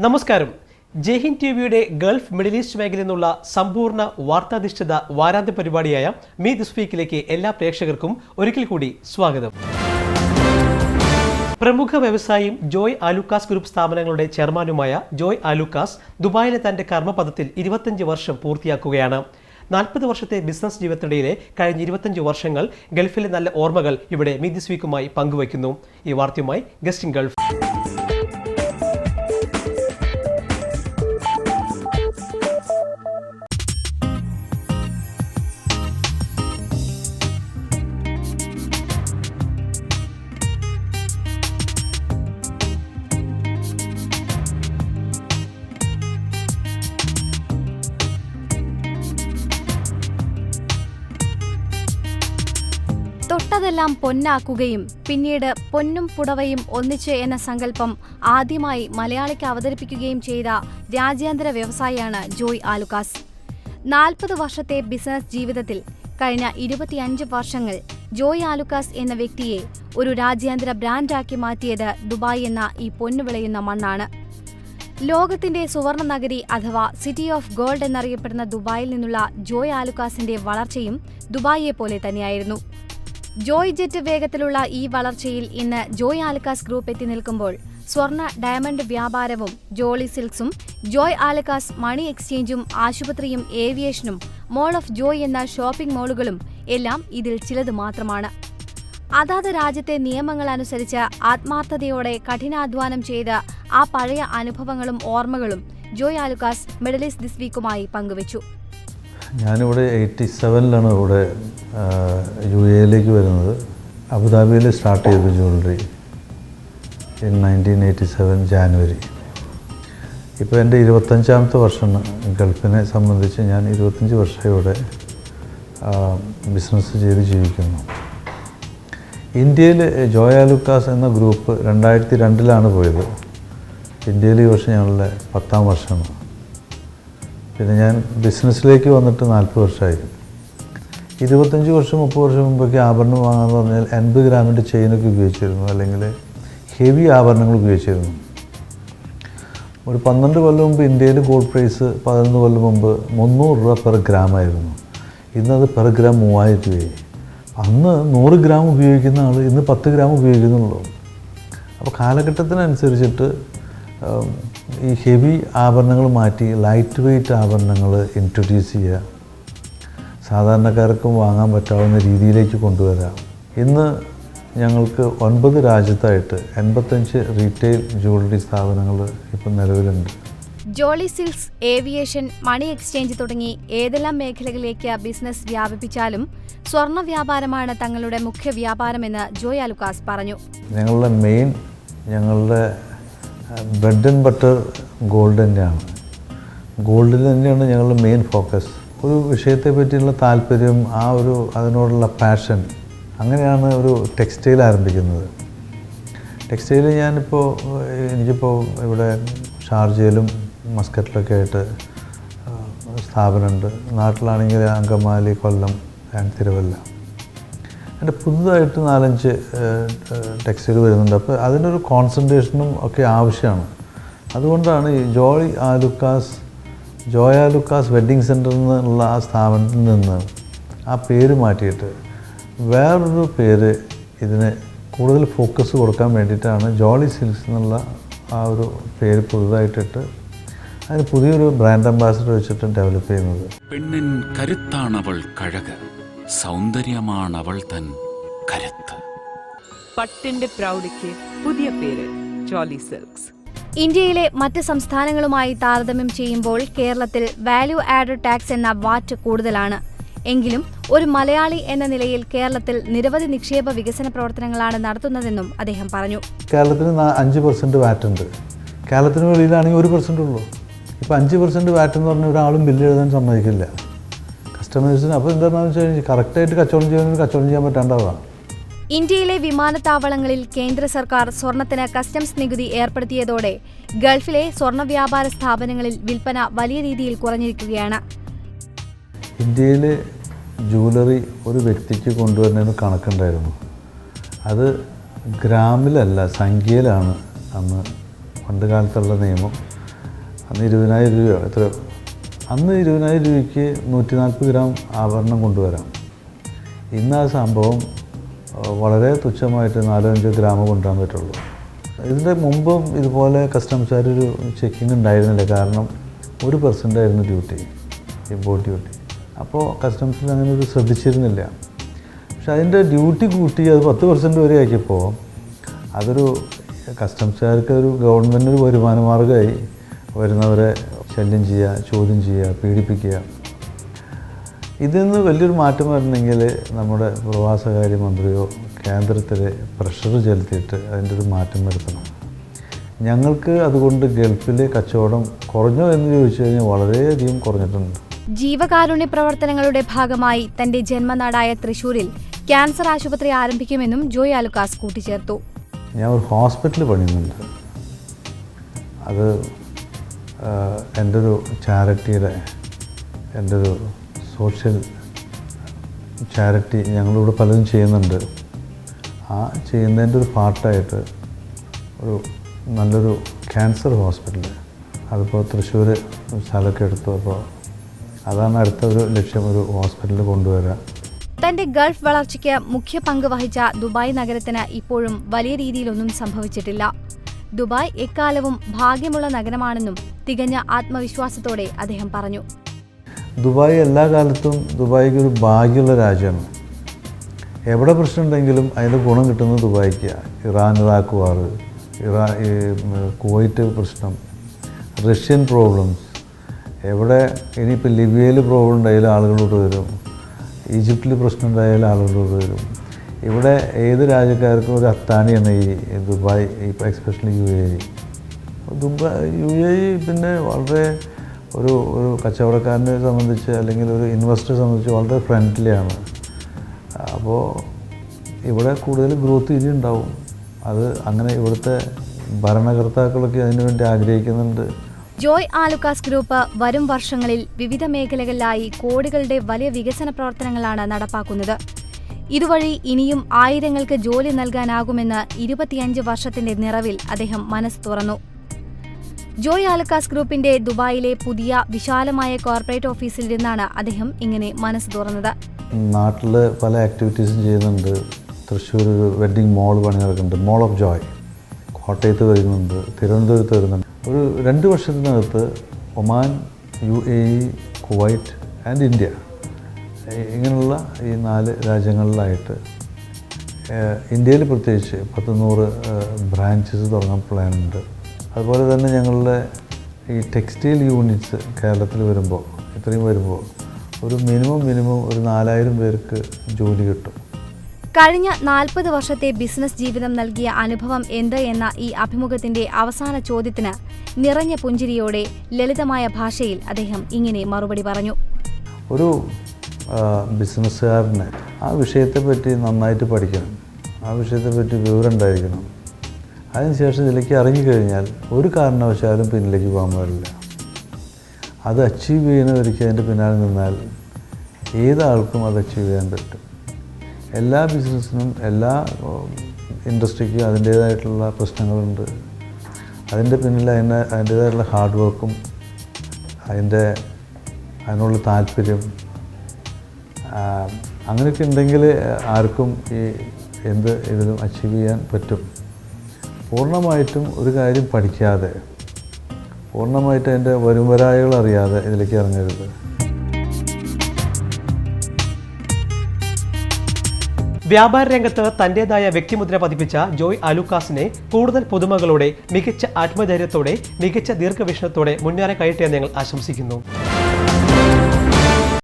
നമസ്കാരം. ജയ്ഹിന്ദ് ടിവിയുടെ Gulf middle east മേഖലയിൽ നിന്നുള്ള സമ്പൂർണ്ണ വാർത്താധിഷ്ഠിത വാരാന്ത്യ പരിപാടിയായ മീ ദിസ് വീക്കിലേക്ക് എല്ലാ പ്രേക്ഷകർക്കും ഒരിക്കൽ കൂടി സ്വാഗതം. പ്രമുഖ വ്യവസായിയും ജോയ് ആലുക്കാസ് ഗ്രൂപ്പ് സ്ഥാപനങ്ങളുടെ ചെയർമാനുമായ ജോയ് ആലുക്കാസ് ദുബായിലെ തന്റെ കർമ്മപഥത്തിൽ 25 വർഷം പൂർത്തിയാക്കുകയാണ്. 40 വർഷത്തെ ബിസിനസ് ജീവിതത്തിനിടയിലെ കഴിഞ്ഞ 25 വർഷങ്ങൾ ഗൾഫിലെ നല്ല ഓർമ്മകൾ ഇവിടെ മീ ദിസ് വീക്കുമായി പങ്കുവയ്ക്കുന്നു. ഈ വാർത്തയുമായി ഗസ്റ്റ് ഇൻ ഗൾഫ്. തൊട്ടതെല്ലാം പൊന്നാക്കുകയും പിന്നീട് പൊന്നും പുടവയും ഒന്നിച്ച് എന്ന സങ്കല്പം ആദ്യമായി മലയാളിക്ക് അവതരിപ്പിക്കുകയും ചെയ്ത രാജ്യാന്തര വ്യവസായിയാണ് ജോയ് ആലുക്കാസ്. 40 വർഷത്തെ ബിസിനസ് ജീവിതത്തിൽ കഴിഞ്ഞ 25 വർഷങ്ങൾ ജോയ് ആലുക്കാസ് എന്ന വ്യക്തിയെ ഒരു രാജ്യാന്തര ബ്രാൻഡാക്കി മാറ്റിയത് ദുബായ് എന്ന ഈ പൊന്നു വിളയുന്ന മണ്ണാണ്. ലോകത്തിന്റെ സുവർണ നഗരി അഥവാ സിറ്റി ഓഫ് ഗോൾഡ് എന്നറിയപ്പെടുന്ന ദുബായിൽ നിന്നുള്ള ജോയ് ആലുക്കാസിന്റെ വളർച്ചയും ദുബായിയെ പോലെ തന്നെയായിരുന്നു. ജോയ് ജെറ്റ് വേഗത്തിലുള്ള ഈ വളർച്ചയിൽ ഇന്ന് ജോയ് ആലുക്കാസ് ഗ്രൂപ്പ് എത്തി നിൽക്കുമ്പോൾ സ്വർണ്ണ ഡയമണ്ട് വ്യാപാരവും ജോളി സിൽക്സും ജോയ് ആലുക്കാസ് മണി എക്സ്ചേഞ്ചും ആശുപത്രിയും ഏവിയേഷനും മോൾ ഓഫ് ജോയ് എന്ന ഷോപ്പിംഗ് മോളുകളും എല്ലാം ഇതിൽ ചിലത് മാത്രമാണ്. അതാത് രാജ്യത്തെ നിയമങ്ങൾ അനുസരിച്ച് ആത്മാർത്ഥതയോടെ കഠിനാധ്വാനം ചെയ്ത് ആ പഴയ അനുഭവങ്ങളും ഓർമ്മകളും Joy Alukkas Middle East this വീക്കുമായി പങ്കുവച്ചു. ഞാനിവിടെ 87-ലാണ് ഇവിടെ യു എയിലേക്ക് വരുന്നത്. അബുദാബിയിൽ സ്റ്റാർട്ട് ചെയ്തു ജ്വല്ലറി ഇൻ 1987 ജാനുവരി. ഇപ്പോൾ എൻ്റെ 25-ാമത്തെ വർഷമാണ് ഗൾഫിനെ സംബന്ധിച്ച്. ഞാൻ 25 വർഷം ഇവിടെ ബിസിനസ് ചെയ്ത് ജീവിക്കുന്നു. ഇന്ത്യയിൽ ജോയ് ആലുക്കാസ് എന്ന ഗ്രൂപ്പ് 2002-ലാണ് പോയത്. ഇന്ത്യയിൽ ഈ വർഷം ഞങ്ങളുടെ 10-ാം വർഷമാണ്. പിന്നെ ഞാൻ ബിസിനസ്സിലേക്ക് വന്നിട്ട് 40 വർഷമായി. 25 വർഷം 30 വർഷം മുമ്പൊക്കെ ആഭരണം വാങ്ങാമെന്ന് പറഞ്ഞാൽ 80 ഗ്രാമിൻ്റെ ചെയിനൊക്കെ ഉപയോഗിച്ചിരുന്നു, അല്ലെങ്കിൽ ഹെവി ആഭരണങ്ങൾ ഉപയോഗിച്ചിരുന്നു. ഒരു 12 കൊല്ലം മുമ്പ് ഇന്ത്യയിൽ ഗോൾഡ് പ്രൈസ് 11 കൊല്ലം മുമ്പ് 300 രൂപ പെർ ഗ്രാമായിരുന്നു. ഇന്നത് പെർ ഗ്രാം 3000 രൂപയായി. അന്ന് 100 ഗ്രാം ഉപയോഗിക്കുന്ന ആൾ ഇന്ന് 10 ഗ്രാം ഉപയോഗിക്കുന്നുള്ളൂ. അപ്പോൾ കാലഘട്ടത്തിനനുസരിച്ചിട്ട് ഈ ഹെവി ആഭരണങ്ങൾ മാറ്റി ലൈറ്റ് വെയ്റ്റ് ആഭരണങ്ങൾ ഇൻട്രൊഡ്യൂസ് ചെയ്യുക, സാധാരണക്കാർക്കും വാങ്ങാൻ പറ്റാവുന്ന രീതിയിലേക്ക് കൊണ്ടുവരാം. ഇന്ന് ഞങ്ങൾക്ക് 9 രാജ്യത്തായിട്ട് 85 റീറ്റെയിൽ ജ്വല്ലറി സ്ഥാപനങ്ങൾ ഇപ്പം നിലവിലുണ്ട്. Jolly silks, aviation, money exchange തുടങ്ങി ഏതെല്ലാം മേഖലകളിലേക്ക് ബിസിനസ് വ്യാപിപ്പിച്ചാലും സ്വർണ്ണ വ്യാപാരമാണ് തങ്ങളുടെ മുഖ്യ വ്യാപാരമെന്ന് ജോയ് ആലുക്കാസ് പറഞ്ഞു. ഞങ്ങളുടെ ബ്രെഡ് ആൻഡ് ബട്ടർ ഗോൾഡ് തന്നെയാണ്. ഗോൾഡിൽ തന്നെയാണ് ഞങ്ങളുടെ മെയിൻ ഫോക്കസ്. ഒരു വിഷയത്തെ പറ്റിയുള്ള താല്പര്യം, അതിനോടുള്ള പാഷൻ, അങ്ങനെയാണ് ഒരു ടെക്സ്റ്റൈൽ ആരംഭിക്കുന്നത്. ടെക്സ്റ്റൈൽ എനിക്കിപ്പോൾ ഇവിടെ ഷാർജയിലും മസ്കറ്റിലൊക്കെ ആയിട്ട് സ്ഥാപനമുണ്ട്. നാട്ടിലാണെങ്കിൽ അങ്കമാലി, കൊല്ലം ആൻഡ് തിരുവല്ല. എൻ്റെ പുതുതായിട്ട് 4-5 ടെക്സ്റ്റൈൽ വരുന്നുണ്ട്. അപ്പോൾ അതിനൊരു കോൺസെൻട്രേഷനും ഒക്കെ ആവശ്യമാണ്. അതുകൊണ്ടാണ് ഈ ജോയ് ആലുക്കാസ് വെഡ്ഡിങ് സെൻറ്റർ എന്നുള്ള ആ സ്ഥാപനത്തിൽ നിന്ന് ആ പേര് മാറ്റിയിട്ട് വേറൊരു പേര് ഇതിന് കൂടുതൽ ഫോക്കസ് കൊടുക്കാൻ വേണ്ടിയിട്ടാണ് ജോളി സിൽക്സ് എന്നുള്ള ആ ഒരു പേര് പുതുതായിട്ടിട്ട് അതിന് പുതിയൊരു ബ്രാൻഡ് അംബാസിഡർ വെച്ചിട്ട് ഡെവലപ്പ് ചെയ്യുന്നത്. പെണ്ണിൻ കരുത്താണവൾ കഴക്, സൗന്ദര്യമാണവൾ തൻ കരുത്ത്. പട്ടിന്റെ പ്രൗഢിക്ക് പുതിയ പേര് ജോളി സിൽക്സ്. ഇന്ത്യയിലെ മറ്റ് സംസ്ഥാനങ്ങളുമായി താരതമ്യം ചെയ്യുമ്പോൾ കേരളത്തിൽ വാല്യൂ ആഡഡ് ടാക്സ് എന്ന വാറ്റ് കൂടുതലാണ്. എങ്കിലും ഒരു മലയാളി എന്ന നിലയിൽ കേരളത്തിൽ നിരവധി നിക്ഷേപ വികസന പ്രവർത്തനങ്ങളാണ് നടത്തുന്നതെന്നും അദ്ദേഹം പറഞ്ഞു. കേരളത്തിന് 5% വാറ്റ് ഉണ്ട്. കേരളത്തിന് വെളിയിലാണെങ്കിൽ 1% ഉള്ളൂ. ഇപ്പോൾ 5% വാറ്റ് എന്ന് പറഞ്ഞാൽ ഒരാളും ബില്ല് എഴുതാൻ സമ്മതിക്കില്ല കസ്റ്റമേഴ്സിന്. അപ്പോൾ എന്താണെന്ന് വെച്ച് കഴിഞ്ഞാൽ കറക്റ്റായിട്ട് കച്ചവടം ചെയ്യാൻ പറ്റാണ്ടാവുക. ഇന്ത്യയിലെ വിമാനത്താവളങ്ങളിൽ കേന്ദ്ര സർക്കാർ സ്വർണത്തിന് കസ്റ്റംസ് നികുതി ഏർപ്പെടുത്തിയതോടെ ഗൾഫിലെ സ്വർണ്ണ വ്യാപാര സ്ഥാപനങ്ങളിൽ വിൽപ്പന വലിയ രീതിയിൽ കുറഞ്ഞിരിക്കുകയാണ്. ഇന്ത്യയിൽ ജ്വല്ലറി ഒരു വ്യക്തിക്ക് കൊണ്ടുവരുന്നതിന് കണക്കുണ്ടായിരുന്നു. അത് ഗ്രാമിലല്ല സംഖ്യയിലാണ് അന്ന് പണ്ട് കാലത്തുള്ള നിയമം. അന്ന് 20,000 രൂപ എത്ര, അന്ന് 20,000 രൂപയ്ക്ക് 140 ഗ്രാം ആഭരണം കൊണ്ടുവരാം. ഇന്ന് ആ സംഭവം വളരെ തുച്ഛമായിട്ട് 4-5 ഗ്രാം കൊണ്ടുവരാൻ പറ്റുള്ളൂ. ഇതിൻ്റെ മുമ്പും ഇതുപോലെ കസ്റ്റംസുകാരൊരു ചെക്കിങ് ഉണ്ടായിരുന്നില്ല. കാരണം 1% ആയിരുന്നു ഡ്യൂട്ടി, ഇമ്പോർട്ട് ഡ്യൂട്ടി. അപ്പോൾ കസ്റ്റംസിൽ അങ്ങനെ ഒരു ശ്രദ്ധിച്ചിരുന്നില്ല. പക്ഷെ അതിൻ്റെ ഡ്യൂട്ടി കൂട്ടി അത് 10% വരെ ആക്കിയപ്പോൾ അതൊരു കസ്റ്റംസുകാർക്ക് ഒരു ഗവൺമെൻറ്റിന് വരുമാന മാർഗ്ഗമായി. വരുന്നവരെ ശല്യം ചെയ്യുക, ചോദ്യം ചെയ്യുക, പീഡിപ്പിക്കുക. ഇതിൽ നിന്ന് വലിയൊരു മാറ്റം വരണമെങ്കിൽ നമ്മുടെ പ്രവാസകാര്യ മന്ത്രിയോ കേന്ദ്രത്തിൽ പ്രഷർ ചെലുത്തിയിട്ട് അതിൻ്റെ ഒരു മാറ്റം വരുത്തണം. ഞങ്ങൾക്ക് അതുകൊണ്ട് ഗൾഫിലെ കച്ചവടം കുറഞ്ഞോ എന്ന് ചോദിച്ചു കഴിഞ്ഞാൽ വളരെയധികം കുറഞ്ഞിട്ടുണ്ട്. ജീവകാരുണ്യ പ്രവർത്തനങ്ങളുടെ ഭാഗമായി തന്റെ ജന്മനാടായ തൃശൂരിൽ ക്യാൻസർ ആശുപത്രി ആരംഭിക്കുമെന്നും ജോയ് ആലുക്കാസ് കൂട്ടിച്ചേർത്തു. ഞാൻ ഒരു ഹോസ്പിറ്റൽ പണിയുന്നുണ്ട്. അത് എൻ്റെ ഒരു ചാരിറ്റിയുടെ, എൻ്റെ ഒരു സോഷ്യൽ ചാരിറ്റി ഞങ്ങളിവിടെ പലതും ചെയ്യുന്നുണ്ട്. ആ ചെയ്യുന്നതിൻ്റെ ഒരു പാർട്ടായിട്ട് ഒരു നല്ലൊരു ക്യാൻസർ ഹോസ്പിറ്റൽ, അതിപ്പോൾ തൃശ്ശൂർ സ്ഥലമൊക്കെ എടുത്തു. അപ്പോൾ അതാണ് അടുത്ത ഒരു ലക്ഷ്യം, ഒരു ഹോസ്പിറ്റലിൽ കൊണ്ടുവരിക. തന്റെ ഗൾഫ് വളർച്ചയ്ക്ക് മുഖ്യ പങ്ക് വഹിച്ച ദുബായ് നഗരത്തിന് ഇപ്പോഴും വലിയ രീതിയിലൊന്നും സംഭവിച്ചിട്ടില്ല. ദുബായ് എക്കാലവും ഭാഗ്യമുള്ള നഗരമാണെന്നും തികഞ്ഞ ആത്മവിശ്വാസത്തോടെ അദ്ദേഹം പറഞ്ഞു. ദുബായ് എല്ലാ കാലത്തും ദുബായിക്ക് ഒരു ഭാഗ്യമുള്ള രാജ്യമാണ്. എവിടെ പ്രശ്നമുണ്ടെങ്കിലും അതിൻ്റെ ഗുണം കിട്ടുന്നത് ദുബായിക്ക്. ഇറാൻ ഇറാഖ് വാർ, കുവൈറ്റ് പ്രശ്നം, റഷ്യൻ പ്രോബ്ലംസ്, എവിടെ ഇനിയിപ്പോൾ ലിബിയയിൽ പ്രോബ്ലം ഉണ്ടായാലും ആളുകളോട് വരും, ഈജിപ്തിൽ പ്രശ്നം ഉണ്ടായാലും ആളുകളോട് വരും. ഇവിടെ ഏത് രാജ്യക്കാർക്കും ഒരു അത്താണിയാണ് ഈ ദുബായ്, ഇപ്പോൾ എക്സ്പെഷ്യലി UAE. UAE പിന്നെ വളരെ ഒരു കച്ചവടക്കാരനെ സംബന്ധിച്ച് അല്ലെങ്കിൽ ഒരു ഇൻവെസ്റ്ററെ സംബന്ധിച്ച് വളരെ ഫ്രണ്ട്ലിയാണ്. അപ്പോൾ ഇവിടെ കൂടുതൽ ഗ്രോത്ത് ഇനി ഉണ്ടാവും. അത് അങ്ങനെ ഇവിടുത്തെ ഭരണകർത്താക്കളൊക്കെ അതിനുവേണ്ടി ആഗ്രഹിക്കുന്നുണ്ട്. ജോയ് ആലുക്കാസ് ഗ്രൂപ്പ് വരും വർഷങ്ങളിൽ വിവിധ മേഖലകളിലായി കോടികളുടെ വലിയ വികസന പ്രവർത്തനങ്ങളാണ് നടപ്പാക്കുന്നത്. ഇതുവഴി ഇനിയും ആയിരങ്ങൾക്ക് ജോലി നൽകാനാകുമെന്ന് 25 വർഷത്തിന്റെ നിറവിൽ അദ്ദേഹം മനസ്സ് തുറന്നു. ജോയ് ആലുക്കാസ് ഗ്രൂപ്പിന്റെ ദുബായിലെ പുതിയ വിശാലമായ കോർപ്പറേറ്റ് ഓഫീസിലിരുന്നാണ് അദ്ദേഹം ഇങ്ങനെ മനസ്സ് തുറന്നത്. നാട്ടിൽ പല ആക്ടിവിറ്റീസും ചെയ്യുന്നുണ്ട്. തൃശ്ശൂർ ഒരു വെഡ്ഡിംഗ് മോൾ പണി നടക്കുന്നുണ്ട്, മോൾ ഓഫ് ജോയ്. കോട്ടയത്ത് വരുന്നുണ്ട്, തിരുവനന്തപുരത്ത് വരുന്നുണ്ട്. ഒരു 2 വർഷത്തിനകത്ത് Oman, UAE, Kuwait and India, ഇങ്ങനെയുള്ള ഈ 4 രാജ്യങ്ങളിലായിട്ട് ഇന്ത്യയിൽ പ്രത്യേകിച്ച് 100 ബ്രാഞ്ചസ് തുടങ്ങാൻ പ്ലാനുണ്ട്. അതുപോലെ തന്നെ ഞങ്ങളുടെ ഈ ടെക്സ്റ്റൈൽ യൂണിറ്റ്സ് കേരളത്തിൽ വരുമ്പോൾ, ഇത്രയും വരുമ്പോൾ ഒരു മിനിമം ഒരു 4,000 പേർക്ക് ജോലി കിട്ടും. കഴിഞ്ഞ 40 വർഷത്തെ ബിസിനസ് ജീവിതം നൽകിയ അനുഭവം എന്ത് എന്ന ഈ അഭിമുഖത്തിന്റെ അവസാന ചോദ്യത്തിന് നിറഞ്ഞ പുഞ്ചിരിയോടെ ലളിതമായ ഭാഷയിൽ അദ്ദേഹം ഇങ്ങനെ മറുപടി പറഞ്ഞു. ഒരു ബിസിനസ്സുകാരന് ആ വിഷയത്തെപ്പറ്റി നന്നായിട്ട് പഠിക്കണം, ആ വിഷയത്തെപ്പറ്റി വിവരം ഉണ്ടായിരിക്കണം. അതിനുശേഷം ഇതിലേക്ക് ഇറങ്ങിക്കഴിഞ്ഞാൽ ഒരു കാരണവശാലും പിന്നിലേക്ക് പോകാൻ പാടില്ല. അത് അച്ചീവ് ചെയ്യുന്നവർക്ക് അതിൻ്റെ പിന്നാലെ നിന്നാൽ ഏതാൾക്കും അത് അച്ചീവ് ചെയ്യാൻ പറ്റും. എല്ലാ ബിസിനസ്സിനും എല്ലാ ഇൻഡസ്ട്രിക്കും അതിൻ്റേതായിട്ടുള്ള പ്രശ്നങ്ങളുണ്ട്. അതിൻ്റെ പിന്നിൽ അതിൻ്റേതായിട്ടുള്ള ഹാർഡ് വർക്കും അതിനുള്ള താല്പര്യം അങ്ങനെയൊക്കെ ഉണ്ടെങ്കിൽ ആർക്കും ഈ എന്ത് ഇതിലും അച്ചീവ് ചെയ്യാൻ പറ്റും. പൂർണ്ണമായിട്ടും ഒരു കാര്യം പഠിക്കാതെ, പൂർണ്ണമായിട്ട് അതിൻ്റെ വരുംവരായകൾ അറിയാതെ ഇതിലേക്ക് ഇറങ്ങരുത്. വ്യാപാര രംഗത്ത് തന്റേതായ വ്യക്തിമുദ്ര പതിപ്പിച്ച ജോയ് ആലുക്കാസിനെ കൂടുതൽ പുതുമകളോടെ, മികച്ച ആത്മധൈര്യത്തോടെ, മികച്ച ദീർഘവീക്ഷണത്തോടെ മുന്നേറാൻ കഴിയട്ടെ എന്ന് ഞങ്ങൾ ആശംസിക്കുന്നു.